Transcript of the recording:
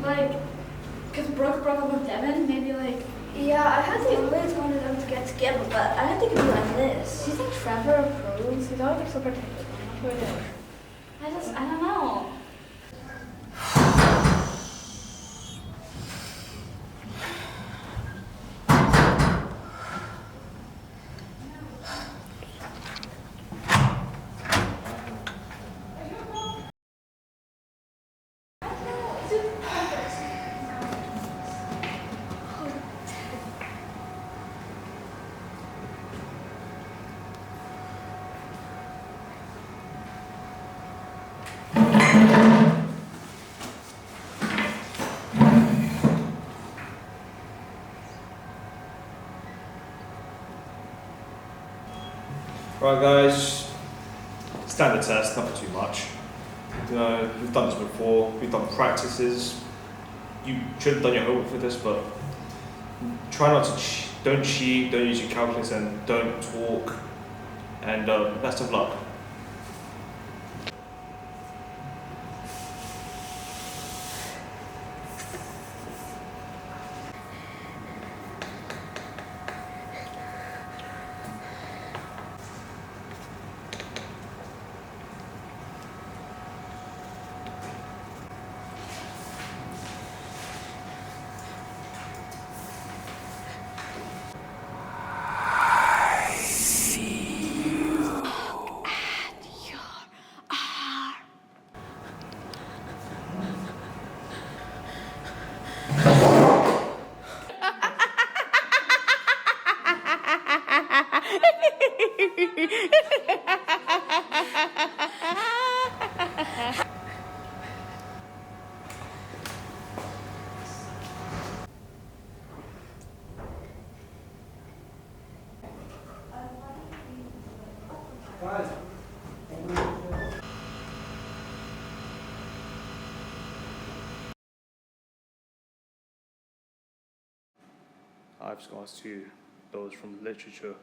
like, because Brooke broke up with Devin, maybe like. Yeah, I had to always wanted them to get together, but I didn't think it'd be like this. Do you think Trevor approves? He's always like so protective. I'm not sure. I don't know. Right guys, standard test, nothing too much. We've done this before, we've done practices. You should have done your homework for this, but try not to, don't cheat, don't use your calculator, and don't talk. And best of luck. I've just asked you those from literature.